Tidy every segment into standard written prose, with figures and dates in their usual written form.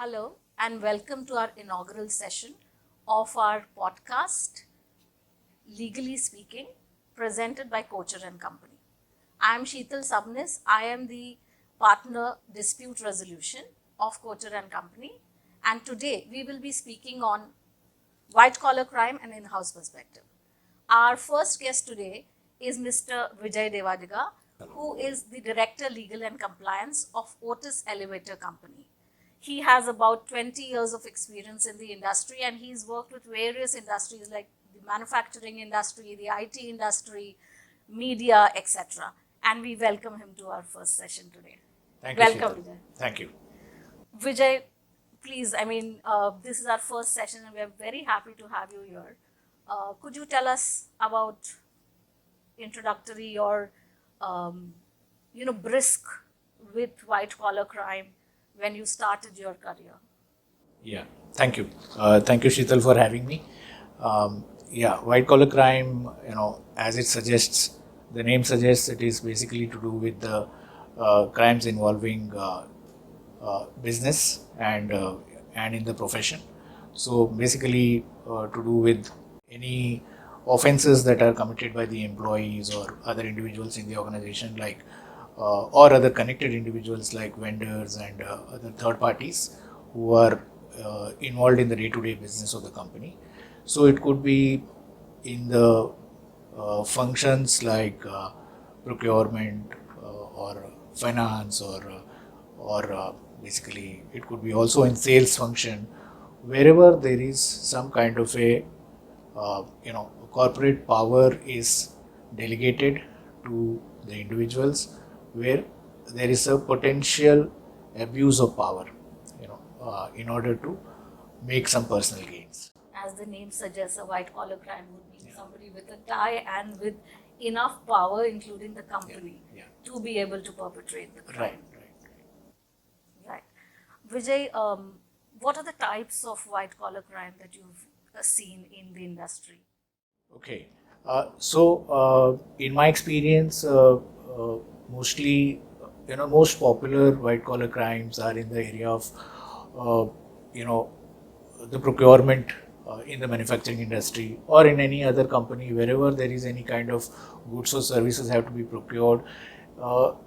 Hello and welcome to our inaugural session of our podcast, Legally Speaking, presented by Kochhar and Company. I am Sheetal Sabnis. I am the partner dispute resolution of Kochhar and Company, and today we will be speaking on white collar crime and in-house perspective. Our first guest today is Mr. Vijay Devadiga, who is the Director Legal and Compliance of Otis Elevator Company. He has about 20 years of experience in the industry, and he's worked with various industries like the manufacturing industry, the IT industry, media, etc. And we welcome him to our first session today. Thank you. Welcome, Vijay. Thank you. Vijay, please, this is our first session and we're very happy to have you here. Could you tell us about introductory or, brisk with white collar crime when you started your career? Yeah, thank you. Thank you, Sheetal, for having me. White collar crime, as it suggests, the name suggests, it is basically to do with the crimes involving business and in the profession. So basically to do with any offenses that are committed by the employees or other individuals in the organization, like or other connected individuals like vendors and other third parties who are involved in the day-to-day business of the company. So it could be in the functions like procurement or finance or basically it could be also in sales function, wherever there is some kind of a corporate power is delegated to the individuals, where there is a potential abuse of power, in order to make some personal gains. As the name suggests, a white collar crime would be somebody with a tie and with enough power, including the company, to be able to perpetrate the crime. Right. Vijay, what are the types of white collar crime that you've seen in the industry? Okay. In my experience, mostly, most popular white collar crimes are in the area of, the procurement in the manufacturing industry or in any other company, wherever there is any kind of goods or services have to be procured.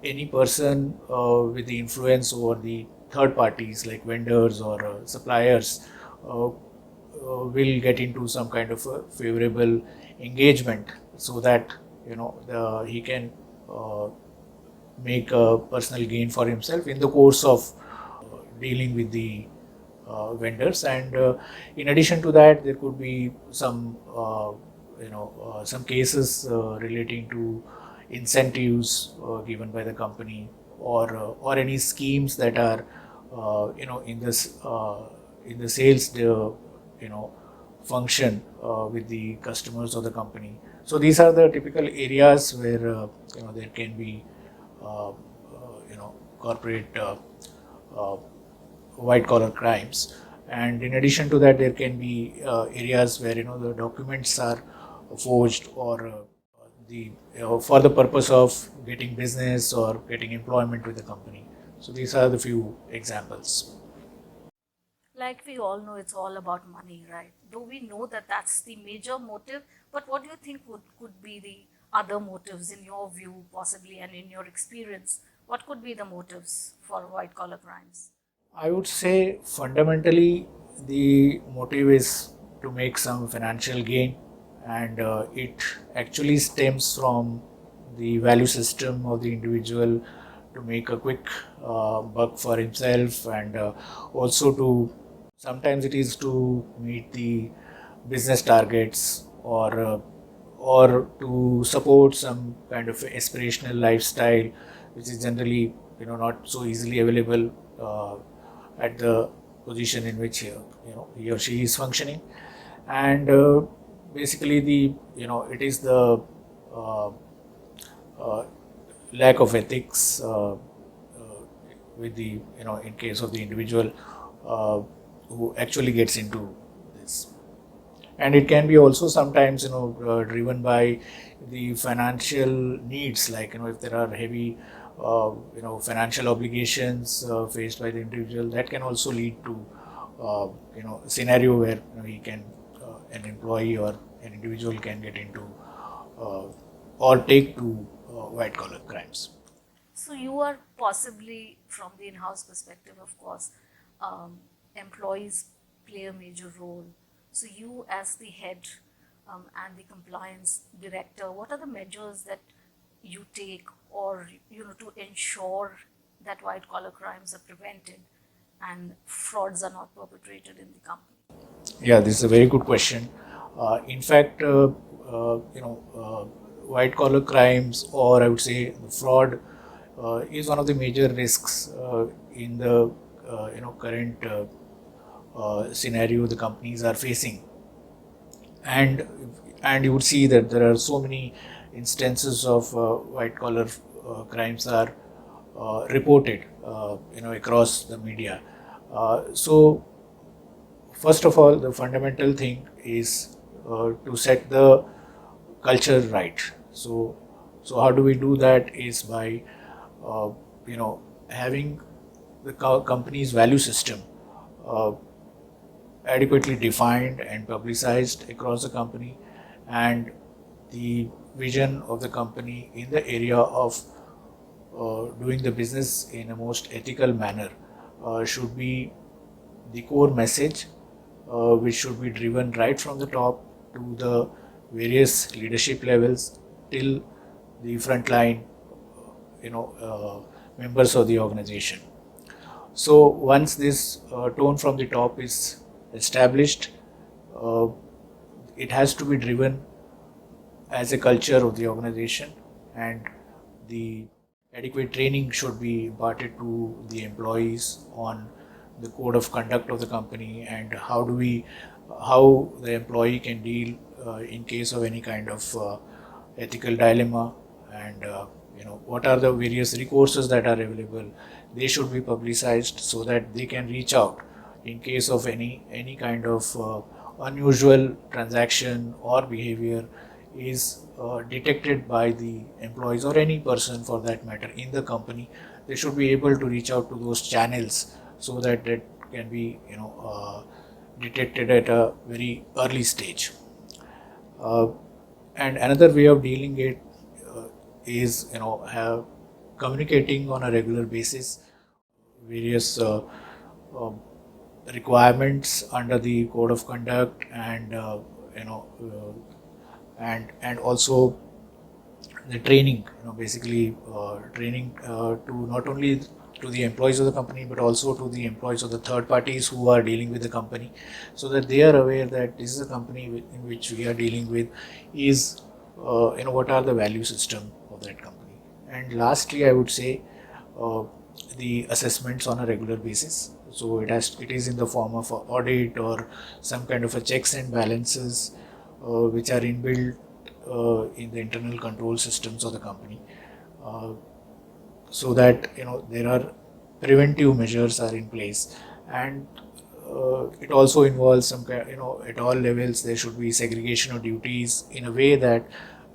Any person with the influence over the third parties like vendors or suppliers will get into some kind of a favorable engagement, so that he can make a personal gain for himself in the course of dealing with the vendors. And in addition to that, there could be some some cases relating to incentives given by the company or any schemes that are in this in the sales function with the customers of the company. So these are the typical areas where there can be corporate white collar crimes. And in addition to that, there can be areas where the documents are forged or for the purpose of getting business or getting employment with the company. So these are the few examples. Like we all know, it's all about money, right? Though we know that that's the major motive, but what do you think could be the other motives in your view, possibly, and in your experience? What could be the motives for white collar crimes? I would say fundamentally the motive is to make some financial gain, and it actually stems from the value system of the individual to make a quick buck for himself, and also to sometimes it is to meet the business targets or to support some kind of aspirational lifestyle, which is generally not so easily available at the position in which he or she is functioning. And basically it is the lack of ethics with the in case of the individual who actually gets into this. And it can be also sometimes driven by the financial needs, like if there are heavy financial obligations faced by the individual. That can also lead to a scenario where he can an employee or an individual can get into or take to white collar crimes. So you are possibly, from the in-house perspective, of course, employees play a major role. So you, as the head and the compliance director, what are the measures that you take, or to ensure that white-collar crimes are prevented and frauds are not perpetrated in the company? Yeah, this is a very good question. In fact, white collar crimes, or I would say fraud, is one of the major risks in the current scenario the companies are facing. And you would see that there are so many instances of white collar crimes are reported across the media. So first of all, the fundamental thing is to set the culture right. So how do we do that? Is by having the company's value system adequately defined and publicized across the company, and the vision of the company in the area of doing the business in a most ethical manner should be the core message, which should be driven right from the top to the various leadership levels till the frontline members of the organization. So once this tone from the top is established, it has to be driven as a culture of the organization, and the adequate training should be imparted to the employees on the code of conduct of the company, and how the employee can deal in case of any kind of ethical dilemma, and what are the various recourses that are available. They should be publicized so that they can reach out in case of any kind of unusual transaction or behavior is detected by the employees, or any person for that matter in the company. They should be able to reach out to those channels so that it can be detected at a very early stage. And another way of dealing it is have communicating on a regular basis various um, requirements under the code of conduct, and and also the training, basically training to not only to the employees of the company but also to the employees of the third parties who are dealing with the company, so that they are aware that this is a company in which we are dealing with, is what are the value system of that company. And lastly, I would say the assessments on a regular basis. So it is in the form of an audit or some kind of a checks and balances which are inbuilt in the internal control systems of the company, so that there are preventive measures are in place. And it also involves some kind, at all levels there should be segregation of duties in a way that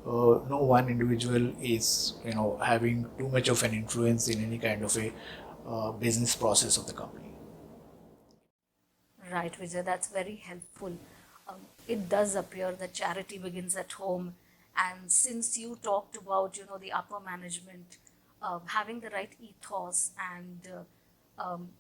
no one individual is having too much of an influence in any kind of a business process of the company. Right, Vijay, that's very helpful. It does appear that charity begins at home. And since you talked about, the upper management having the right ethos and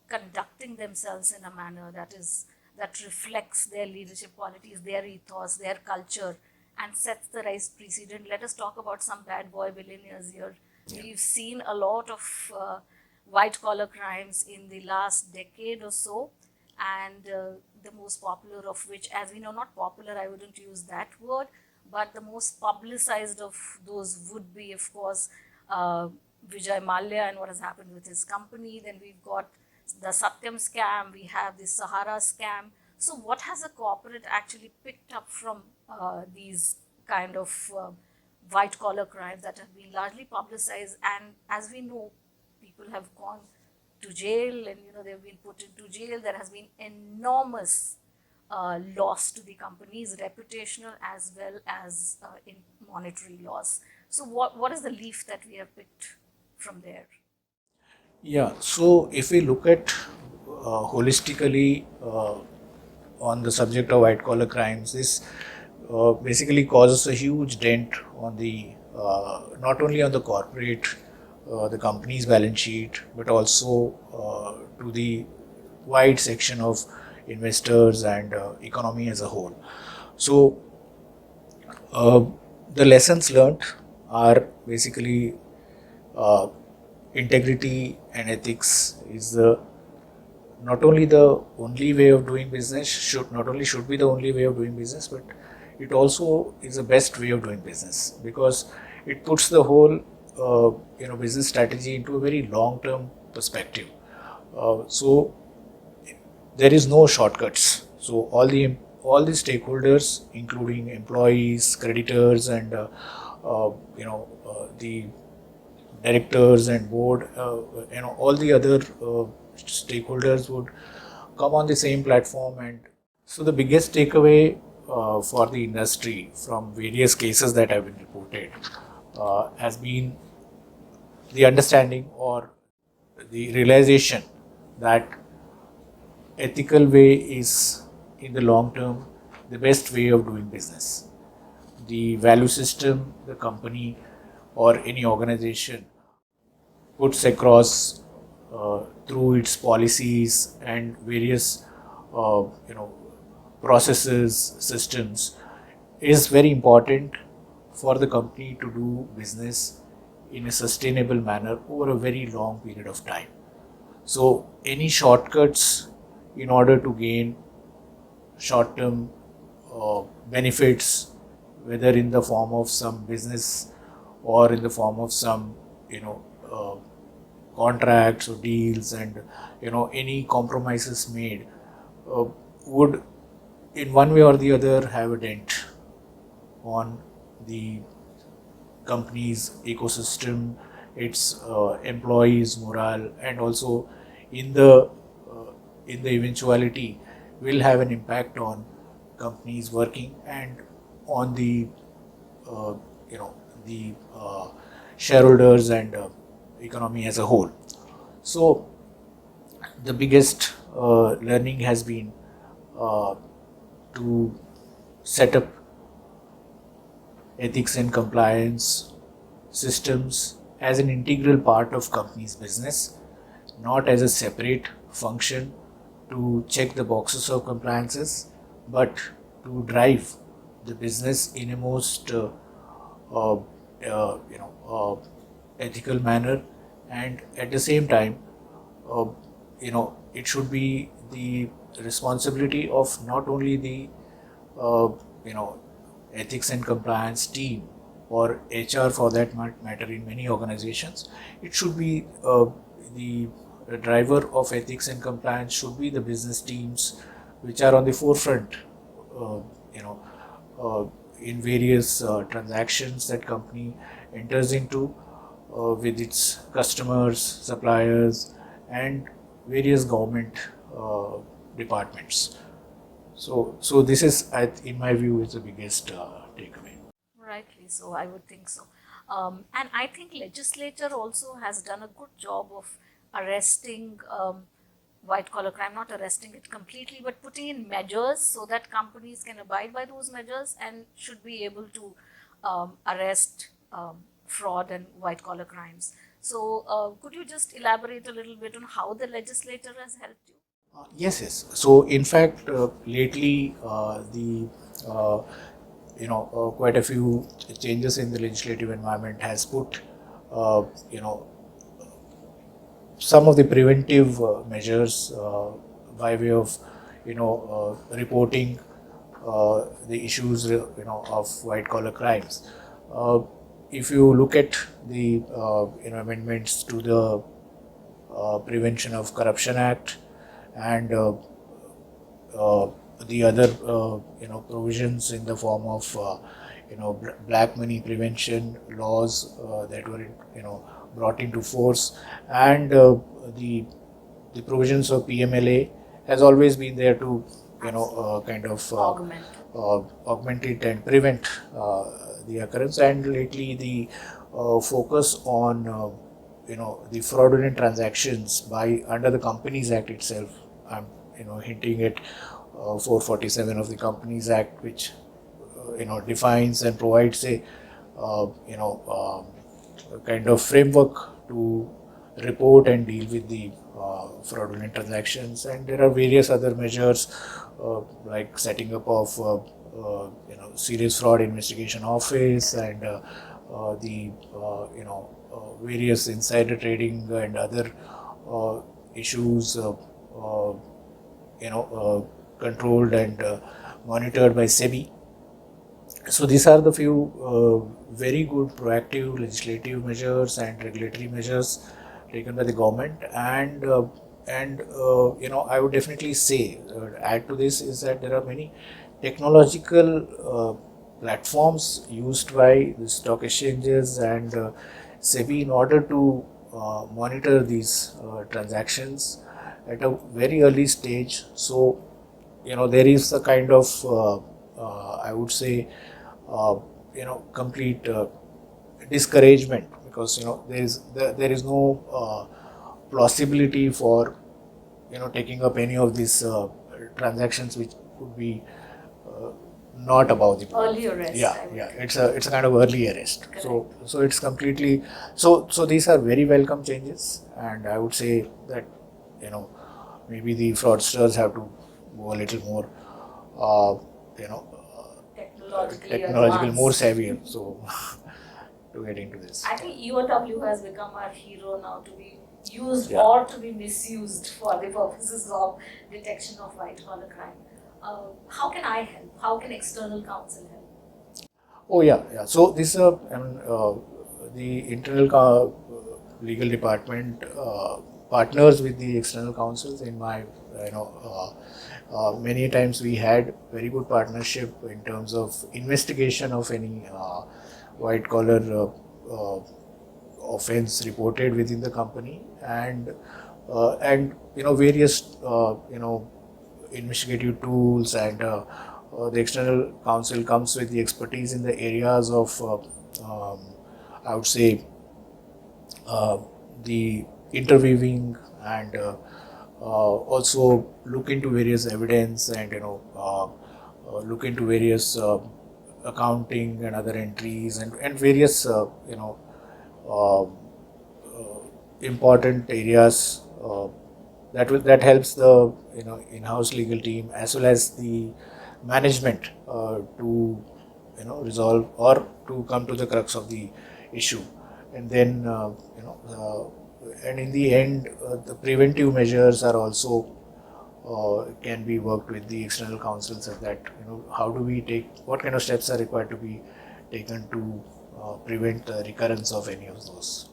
conducting themselves in a manner that reflects their leadership qualities, their ethos, their culture, and sets the right precedent. Let us talk about some bad boy billionaires here. Yeah. We've seen a lot of white collar crimes in the last decade or so, and the most popular of which, as we know, not popular, I wouldn't use that word, but the most publicized of those would be, of course, Vijay Mallya and what has happened with his company. Then we've got the Satyam scam, we have the Sahara scam. So what has a corporate actually picked up from these kind of white collar crimes that have been largely publicized? And as we know, people have gone to jail, and they've been put into jail. There has been enormous loss to the company's reputational as well as in monetary loss. So what is the leaf that we have picked from there? Yeah, so if we look at holistically on the subject of white collar crimes, this basically causes a huge dent on the not only on the corporate, the company's balance sheet, but also to the wide section of investors and economy as a whole. So uh, the lessons learned are basically uh, integrity and ethics is the not only the only way of doing business, should not only should be the only way of doing business, but it also is the best way of doing business, because it puts the whole business strategy into a very long term perspective. So there is no shortcuts. So all the stakeholders, including employees, creditors, and the directors and board, all the other stakeholders would come on the same platform. And so the biggest takeaway for the industry from various cases that have been reported has been the understanding or the realization that ethical way is in the long term the best way of doing business. The value system the company or any organization puts across through its policies and various uh, you know processes, systems, is very important for the company to do business in a sustainable manner over a very long period of time. So any shortcuts in order to gain short term benefits, whether in the form of some business or in the form of some contracts or deals, and any compromises made uh, would in one way or the other have a dent on the company's ecosystem, its employees morale, and also in the eventuality will have an impact on companies working and on the uh, you know the shareholders and economy as a whole. So the biggest learning has been uh, to set up ethics and compliance systems as an integral part of company's business, not as a separate function to check the boxes of compliances, but to drive the business in a most uh, ethical manner. And at the same time, it should be the responsibility of not only the uh, you know ethics and compliance team or HR for that matter in many organizations. It should be the driver of ethics and compliance should be the business teams which are on the forefront, uh, you know, uh, in various transactions that company enters into with its customers, suppliers, and various government departments. So this is, in my view, is the biggest takeaway. Rightly so, I would think so. And I think legislature also has done a good job of arresting white collar crime, not arresting it completely, but putting in measures so that companies can abide by those measures and should be able to arrest fraud and white collar crimes. So could you just elaborate a little bit on how the legislature has helped you? Yes. So, in fact, lately the quite a few changes in the legislative environment has put uh, you know some of the preventive measures by way of reporting the issues of white collar crimes. Uh, if you look at the amendments to the Prevention of Corruption Act and uh, the other provisions in the form of black money prevention laws that were brought into force, and the provisions of PMLA has always been there to kind of Augment. augment it and prevent the occurrence. And lately the focus on the fraudulent transactions by under the Companies Act itself. I'm hinting at 447 of the Companies Act, which defines and provides a kind of framework to report and deal with the fraudulent transactions. And there are various other measures like setting up of serious fraud investigation office, and the various insider trading and other issues controlled and monitored by SEBI. So these are the few very good proactive legislative measures and regulatory measures taken by the government. And I would definitely say, add to this is that there are many technological platforms used by the stock exchanges and SEBI in order to monitor these transactions at a very early stage. So there is a kind of I would say complete discouragement, because there is no plausibility for taking up any of these transactions which could be not about the early arrest. It's a kind of early arrest. Correct. So it's completely so these are very welcome changes, and I would say that maybe the fraudsters have to go a little more technological more savvy, so to get into this. I think EOW has become our hero now, to be used or to be misused for the purposes of detection of white collar crime. How can I help? How can external counsel help? Oh yeah. So this the internal legal department partners with the external counsels. In my many times we had very good partnership in terms of investigation of any white collar offense reported within the company, and various investigative tools, and the external counsel comes with the expertise in the areas of I would say the interviewing, and also look into various evidence, and look into various accounting and other entries, and various important areas that helps the in-house legal team as well as the management to resolve or to come to the crux of the issue. And then and in the end the preventive measures are also can be worked with the external counsel, such that how do we take, what kind of steps are required to be taken to prevent the recurrence of any of those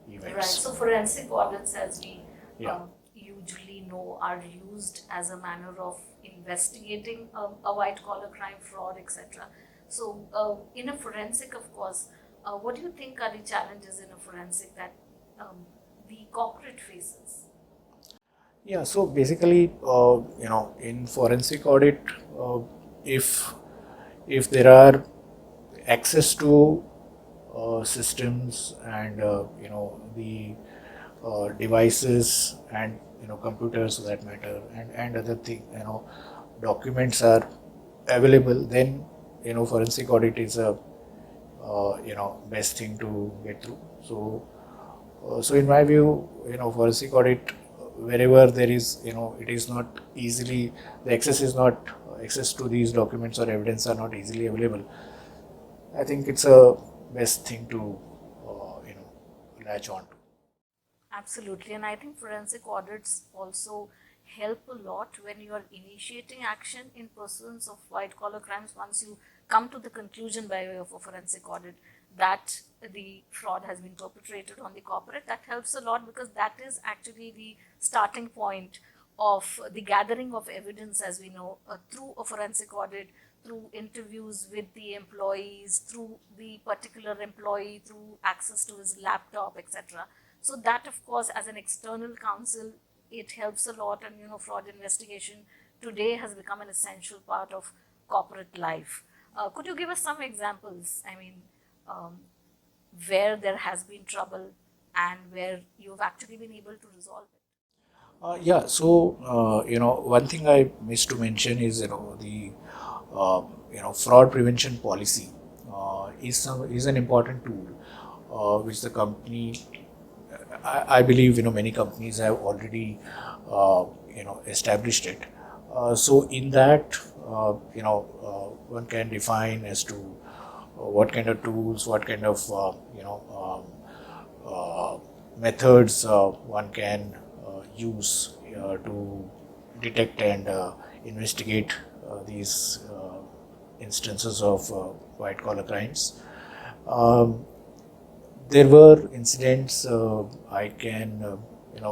events. Right. So forensic audits, as we usually know, are used as a manner of investigating a white collar crime, fraud, etc. So in a forensic, of course, what do you think are the challenges in a forensic that the corporate faces? Yeah, so basically, in forensic audit, if there are access to systems and the devices and computers, for that matter, and other thing, documents are available, then forensic audit is a best thing to get through. So in my view, forensic audit, wherever there is, it is not easily, the access to these documents or evidence are not easily available. I think it's a best thing to latch on to. Absolutely, and I think forensic audits also help a lot when you are initiating action in pursuance of white collar crimes. Once you come to the conclusion by way of a forensic audit that the fraud has been perpetrated on the corporate, that helps a lot, because that is actually the starting point of the gathering of evidence, as we know, through a forensic audit, through interviews with the employees, through the particular employee, through access to his laptop, etc. So that, of course, as an external counsel, it helps a lot. And fraud investigation today has become an essential part of corporate life. Could you give us some examples? I mean, where there has been trouble and where you've actually been able to resolve it? Yeah, so one thing I missed to mention is the fraud prevention policy is an important tool which the company, I believe many companies have already established it. So in that one can define as to what kind of tools, what kind of methods one can use to detect and investigate these instances of white collar crimes. Um, there were incidents I can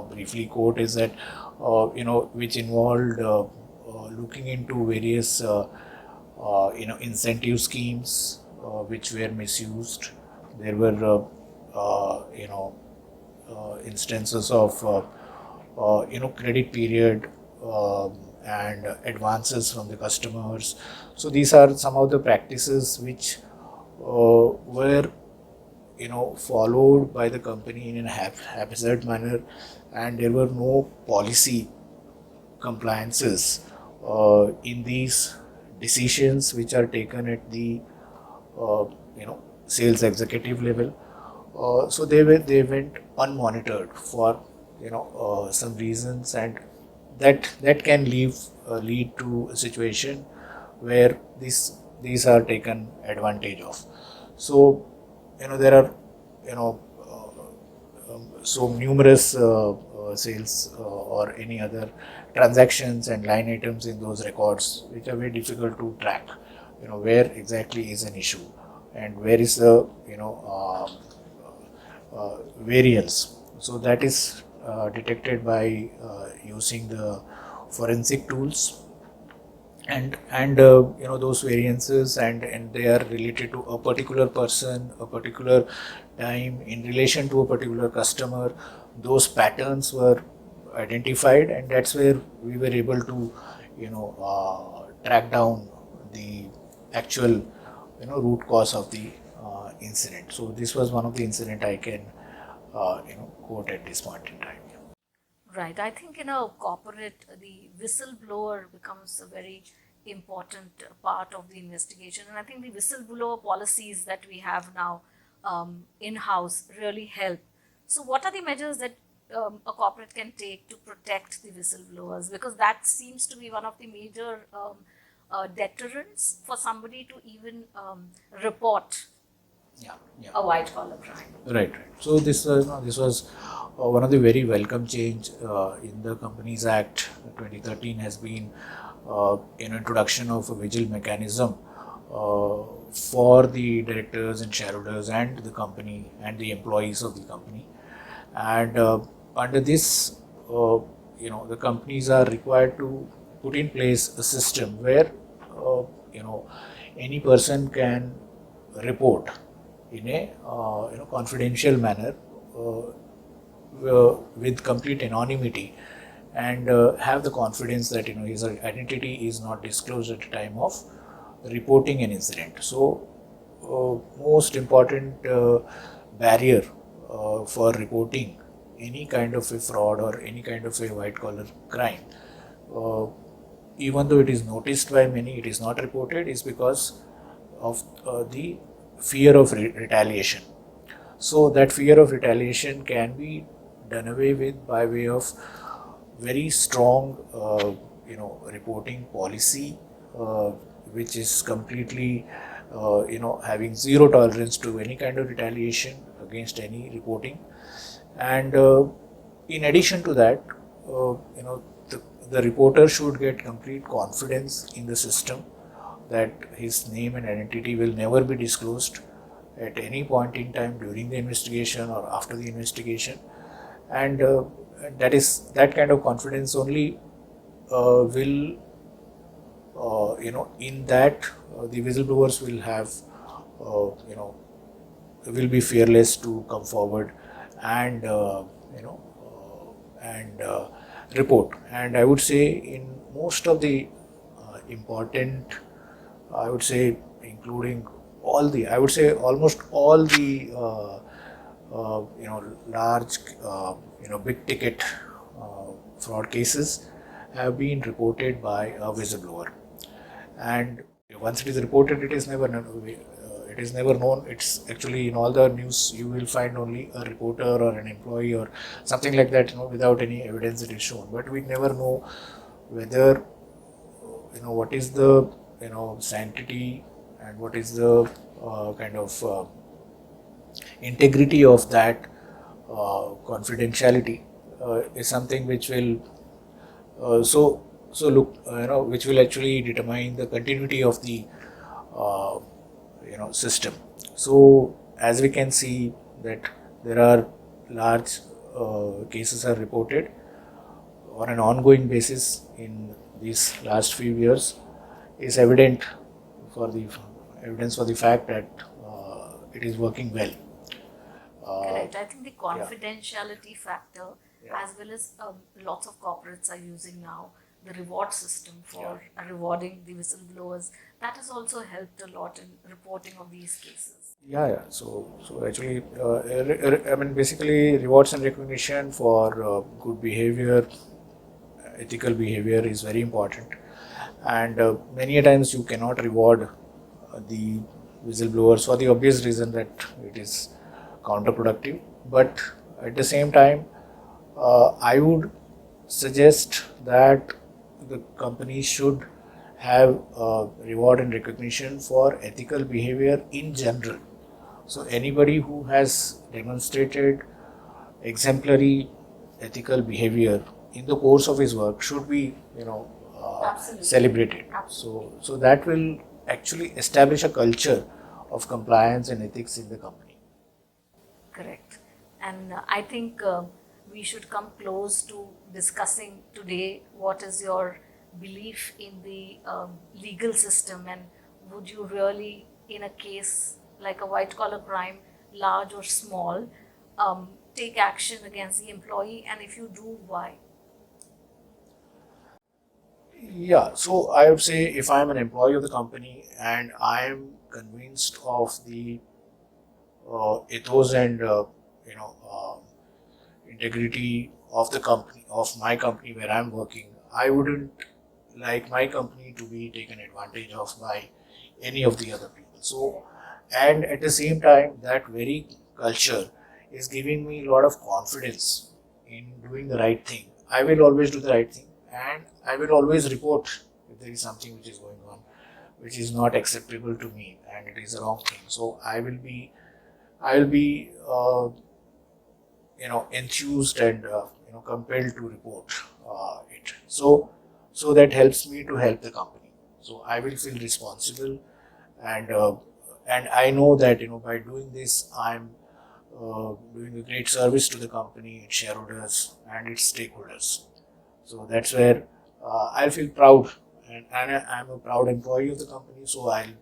briefly quote is that which involved looking into various incentive schemes which were misused. There were instances of credit period and advances from the customers. So these are some of the practices which were followed by the company in a haphazard manner, and there were no policy compliances in these decisions which are taken at the sales executive level. So they went unmonitored for some reasons, and that can lead to a situation where these are taken advantage of. So there are so numerous sales or any other transactions and line items in those records which are very difficult to track. Where exactly is an issue and where is the variance. So that is detected by using the forensic tools, and those variances, and they are related to a particular person, a particular time, in relation to a particular customer. Those patterns were identified, and that's where we were able to track down the actual root cause of the incident. So this was one of the incident I can quote at this point in time. Right. I think in a corporate, the whistleblower becomes a very important part of the investigation. And I think the whistleblower policies that we have now in house really help. So, what are the measures that a corporate can take to protect the whistleblowers? Because that seems to be one of the major deterrents for somebody to even report Yeah, yeah. a white collar crime. Right, right. So this was one of the very welcome change in the Companies Act 2013 has been introduction of a vigil mechanism for the directors and shareholders and the company and the employees of the company. And under this, the companies are required to put in place a system where any person can report in a confidential manner with complete anonymity, and have the confidence that his identity is not disclosed at the time of reporting an incident. So most important barrier for reporting any kind of a fraud or any kind of a white collar crime, uh, even though it is noticed by many, it is not reported, is because of the fear of retaliation. So that fear of retaliation can be done away with by way of very strong reporting policy, which is completely having zero tolerance to any kind of retaliation against any reporting. And in addition to that, the reporter should get complete confidence in the system that his name and identity will never be disclosed at any point in time during the investigation or after the investigation. And that kind of confidence only will in that the whistleblowers will have will be fearless to come forward and report. And I would say in most of the important, I would say including all the, I would say almost all the large, big ticket fraud cases have been reported by a whistleblower. And once it is reported, it is never known. It's actually in all the news you will find only a reporter or an employee or something like that, without any evidence it is shown. But we never know whether what is the sanctity and what is the kind of integrity of that confidentiality is something which will which will actually determine the continuity of the uh, system. So as we can see that there are large cases are reported on an ongoing basis in these last few years, is evident for the evidence for the fact that it is working well. Correct. I think the confidentiality factor, Yeah. as well as lots of corporates are using now the reward system for rewarding the whistleblowers, that has also helped a lot in reporting of these cases. Yeah. So actually, I mean, basically, rewards and recognition for good behavior, ethical behavior is very important. And many a times you cannot reward the whistleblowers for the obvious reason that it is counterproductive. But at the same time, I would suggest that the company should have reward and recognition for ethical behavior in general. So anybody who has demonstrated exemplary ethical behavior in the course of his work should be, Absolutely. celebrated. Absolutely. So that will actually establish a culture of compliance and ethics in the company. Correct. And I think we should come close to discussing today what is your belief in the legal system, and would you really, in a case like a white collar crime, large or small, take action against the employee, and if you do, why? Yeah, so I would say if I'm an employee of the company and I am convinced of the ethos and integrity of the company, of my company where I'm working, I wouldn't like my company to be taken advantage of by any of the other people. So, and at the same time, that very culture is giving me a lot of confidence in doing the right thing. I will always do the right thing, and I will always report if there is something which is going on which is not acceptable to me and it is a wrong thing. So I will be enthused and compelled to report it. So that helps me to help the company. So I will feel responsible, and and I know that by doing this I'm doing a great service to the company, its shareholders, and its stakeholders. So that's where I'll feel proud, and I'm a proud employee of the company. So I'll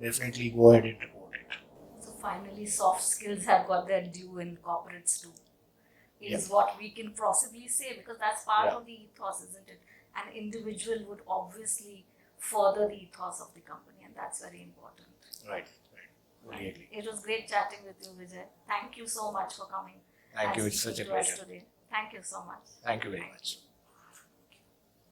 definitely go ahead and report it. So finally, soft skills have got their due in corporates too, is Yeah. what we can possibly say, because that's part Yeah. of the ethos, isn't it? An individual would obviously further the ethos of the company, and that's very important. Right. Fully agree. It was great chatting with you, Vijay. Thank you so much for coming Thank and you. It's speaking such a to us pleasure. today. Thank you so much. Thank you very much.